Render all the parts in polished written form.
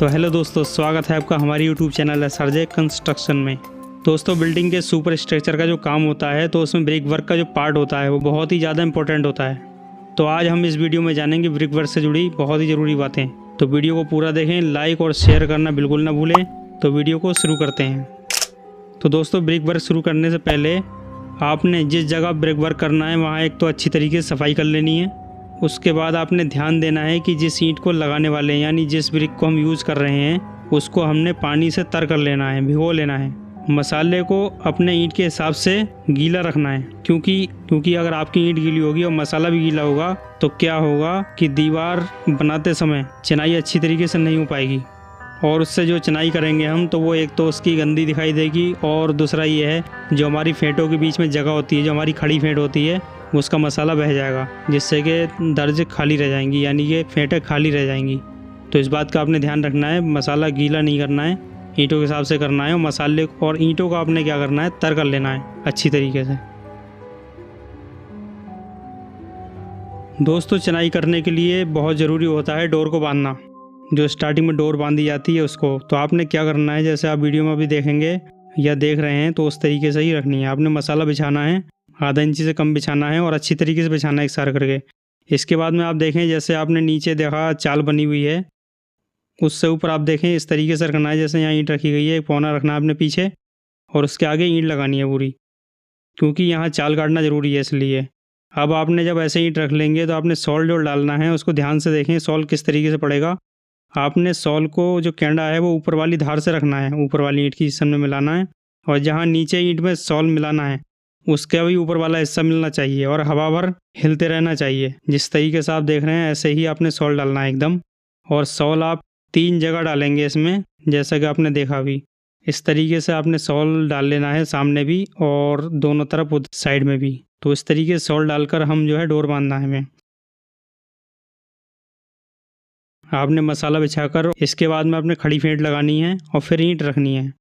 तो हेलो दोस्तों, स्वागत है आपका हमारी यूट्यूब चैनल एसआरजे कंस्ट्रक्शन में। दोस्तों, बिल्डिंग के सुपर स्ट्रक्चर का जो काम होता है तो उसमें ब्रिक वर्क का जो पार्ट होता है वो बहुत ही ज़्यादा इंपॉर्टेंट होता है। तो आज हम इस वीडियो में जानेंगे ब्रिक वर्क से जुड़ी बहुत ही ज़रूरी बातें। तो वीडियो को पूरा देखें, लाइक और शेयर करना बिल्कुल ना भूलें। तो वीडियो को शुरू करते हैं। तो दोस्तों, ब्रिक वर्क शुरू करने से पहले आपने जिस जगह ब्रिक वर्क करना है वहाँ एक तो अच्छी तरीके से सफाई कर लेनी है। उसके बाद आपने ध्यान देना है कि जिस ईंट को लगाने वाले हैं यानी जिस ब्रिक को हम यूज़ कर रहे हैं उसको हमने पानी से तर कर लेना है, भिगो लेना है। मसाले को अपने ईंट के हिसाब से गीला रखना है, क्योंकि अगर आपकी ईंट गीली होगी और मसाला भी गीला होगा तो क्या होगा कि दीवार बनाते समय चिनाई अच्छी तरीके से नहीं हो पाएगी। और उससे जो चिनाई करेंगे हम तो वो एक तो उसकी गंदी दिखाई देगी, और दूसरा ये है जो हमारी फेंटों के बीच में जगह होती है, जो हमारी खड़ी फेंट होती है, उसका मसाला बह जाएगा, जिससे कि दर्ज खाली रह जाएंगी, यानी कि फेंटें खाली रह जाएंगी। तो इस बात का आपने ध्यान रखना है, मसाला गीला नहीं करना है, ईंटों के हिसाब से करना है। और मसाले और ईंटों का आपने क्या करना है, तर कर लेना है अच्छी तरीके से। दोस्तों, चिनाई करने के लिए बहुत ज़रूरी होता है डोर को बांधना, जो स्टार्टिंग में डोर बांधी जाती है उसको। तो आपने क्या करना है, जैसे आप वीडियो में अभी देखेंगे या देख रहे हैं, तो उस तरीके से ही रखनी है। आपने मसाला बिछाना है, आधा इंची से कम बिछाना है और अच्छी तरीके से बिछाना है एक सार करके। इसके बाद में आप देखें, जैसे आपने नीचे देखा चाल बनी हुई है, उससे ऊपर आप देखें इस तरीके से रखना है। जैसे यहाँ ईंट रखी गई है, एक पौना रखना है आपने पीछे और उसके आगे ईंट लगानी है पूरी, क्योंकि यहाँ चाल काटना ज़रूरी है इसलिए। अब आपने जब ऐसे ईंट रख लेंगे तो आपने सॉल जो डालना है उसको ध्यान से देखें, सॉल किस तरीके से पड़ेगा। आपने सॉल को जो कैंडा है वो ईपर वाली धार से रखना है, ऊपर वाली ईंट की हिस्से में मिलाना है, और जहाँ नीचे ईंट में सॉल मिलाना है उसका भी ऊपर वाला हिस्सा मिलना चाहिए और हवा भर हिलते रहना चाहिए। जिस तरीके से आप देख रहे हैं ऐसे ही आपने सॉल डालना है एकदम। और सॉल आप 3 जगह डालेंगे इसमें, जैसा कि आपने देखा अभी। इस तरीके से आपने सॉल डाल लेना है, सामने भी और दोनों तरफ साइड में भी। तो इस तरीके से सॉल डालकर हम जो है डोर बांधना है हमें। आपने मसाला बिछाकर इसके बाद में आपने खड़ी फेंट लगानी है और फिर ईंट रखनी है,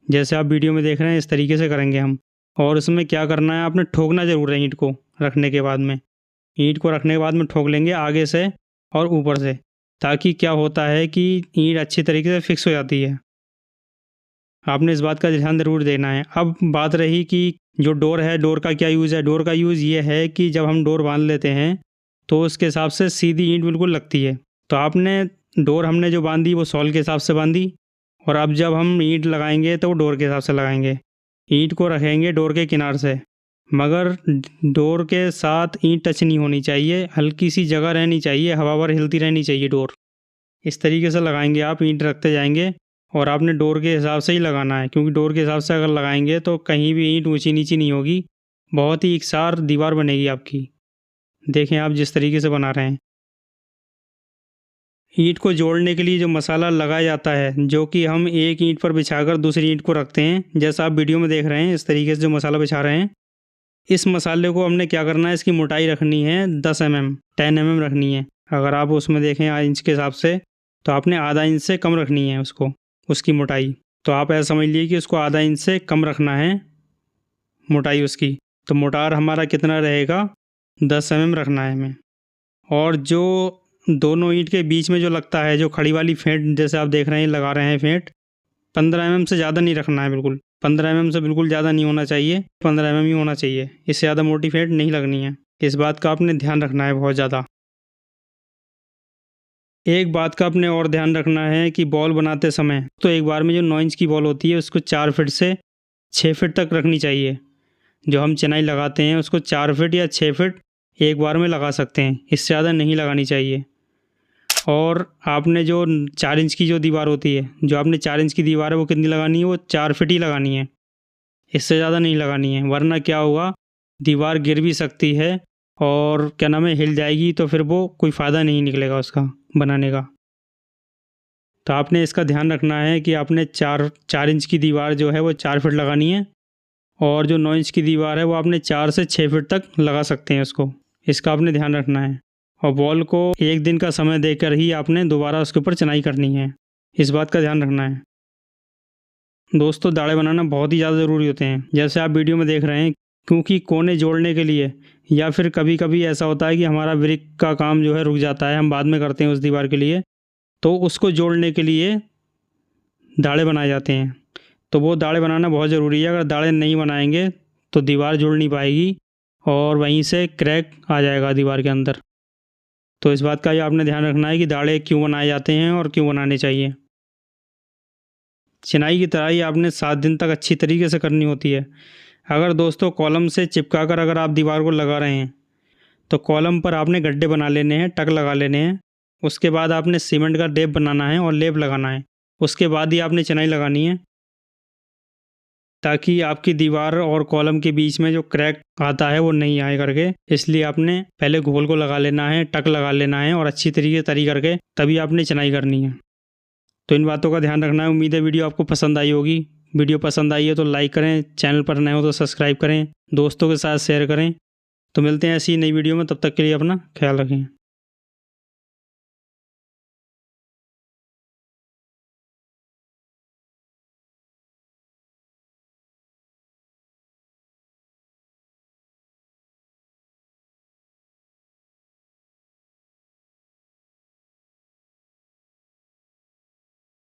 जैसे आप वीडियो में देख रहे हैं इस तरीके से करेंगे हम। और उसमें क्या करना है, आपने ठोकना ज़रूर है ईंट को रखने के बाद में। ईंट को रखने के बाद में ठोक लेंगे आगे से और ऊपर से, ताकि क्या होता है कि ईंट अच्छी तरीके से फिक्स हो जाती है। आपने इस बात का ध्यान ज़रूर देना है। अब बात रही कि जो डोर है, डोर का क्या यूज़ है। डोर का यूज़ ये है कि जब हम डोर बांध लेते हैं तो उसके हिसाब से सीधी ईंट बिल्कुल लगती है। तो आपने डोर हमने जो बांधी वो सॉल के हिसाब से बांधी, और अब जब हम ईंट लगाएंगे तो वो डोर के हिसाब से लगाएंगे। ईंट को रखेंगे डोर के किनार से, मगर डोर के साथ ईंट टच नहीं होनी चाहिए, हल्की सी जगह रहनी चाहिए, हवा भर हिलती रहनी चाहिए डोर। इस तरीके से लगाएंगे आप, ईंट रखते जाएंगे और आपने डोर के हिसाब से ही लगाना है, क्योंकि डोर के हिसाब से अगर लगाएंगे तो कहीं भी ईंट ऊंची नीची नहीं होगी, बहुत ही एकसार दीवार बनेगी आपकी। देखें आप जिस तरीके से बना रहे हैं। ईंट को जोड़ने के लिए जो मसाला लगाया जाता है, जो कि हम एक ईंट पर बिछाकर दूसरी ईंट को रखते हैं, जैसा आप वीडियो में देख रहे हैं इस तरीके से जो मसाला बिछा रहे हैं। इस मसाले को हमने क्या करना है, इसकी मोटाई रखनी है 10 mm 10 mm रखनी है। अगर आप उसमें देखें इंच के हिसाब से तो आपने आधा इंच से कम रखनी है उसकी मोटाई। तो आप ऐसा समझ लीजिए कि उसको आधा इंच से कम रखना है मोटाई उसकी। तो मोटार हमारा कितना रहेगा, 10 mm रखना है हमें। और जो दोनों ईंट के बीच में जो लगता है, जो खड़ी वाली फेंट जैसे आप देख रहे हैं लगा रहे हैं फेंट, 15 mm से ज़्यादा नहीं रखना है बिल्कुल। 15 mm से बिल्कुल ज़्यादा नहीं होना चाहिए, 15 mm ही होना चाहिए। इससे ज़्यादा मोटी फेंट नहीं लगनी है। इस बात का आपने ध्यान रखना है बहुत ज़्यादा। एक बात का आपने और ध्यान रखना है कि बॉल बनाते समय तो एक बार में जो 9 इंच की बॉल होती है उसको 4 फीट से 6 फीट तक रखनी चाहिए। जो हम चिनाई लगाते हैं उसको 4 फीट या 6 फीट एक बार में लगा सकते हैं, इससे ज़्यादा नहीं लगानी चाहिए। और आपने जो 4 इंच की जो दीवार होती है, जो आपने 4 इंच की दीवार है वो कितनी लगानी है, वो 4 फीट ही लगानी है, इससे ज़्यादा नहीं लगानी है। वरना क्या होगा, दीवार गिर भी सकती है और क्या नाम है हिल जाएगी, तो फिर वो कोई फ़ायदा नहीं निकलेगा उसका बनाने का। तो आपने इसका ध्यान रखना है कि आपने 4 इंच की दीवार जो है वो 4 फीट लगानी है, और जो 9 इंच की दीवार है वो आपने 4 से 6 फीट तक लगा सकते हैं उसको। इसका आपने ध्यान रखना है। और बॉल को 1 दिन का समय देकर ही आपने दोबारा उसके ऊपर चिनाई करनी है, इस बात का ध्यान रखना है। दोस्तों, दाढ़े बनाना बहुत ही ज़्यादा ज़रूरी होते हैं, जैसे आप वीडियो में देख रहे हैं, क्योंकि कोने जोड़ने के लिए या फिर कभी कभी ऐसा होता है कि हमारा ब्रिक का काम जो है रुक जाता है, हम बाद में करते हैं उस दीवार के लिए। तो उसको जोड़ने के लिए दाढ़े बनाए जाते हैं। तो वो दाढ़े बनाना बहुत ज़रूरी है। अगर दाढ़े नहीं बनाएंगे तो दीवार जुड़ नहीं पाएगी और वहीं से क्रैक आ जाएगा दीवार के अंदर। तो इस बात का ये आपने ध्यान रखना है कि दाढ़े क्यों बनाए जाते हैं और क्यों बनाने चाहिए। चिनाई की तराई आपने 7 दिन तक अच्छी तरीके से करनी होती है। अगर दोस्तों कॉलम से चिपका कर अगर आप दीवार को लगा रहे हैं तो कॉलम पर आपने गड्ढे बना लेने हैं, टक लगा लेने हैं। उसके बाद आपने सीमेंट का लेप बनाना है और लेप लगाना है। उसके बाद ही आपने चिनाई लगानी है, ताकि आपकी दीवार और कॉलम के बीच में जो क्रैक आता है वो नहीं आए करके। इसलिए आपने पहले घोल को लगा लेना है, टक लगा लेना है और अच्छी तरीके तरी करके तभी आपने चिनाई करनी है। तो इन बातों का ध्यान रखना है। उम्मीद है वीडियो आपको पसंद आई होगी। वीडियो पसंद आई है तो लाइक करें, चैनल पर नए हो तो सब्सक्राइब करें, दोस्तों के साथ शेयर करें। तो मिलते हैं ऐसी नई वीडियो में, तब तक के लिए अपना ख्याल रखें।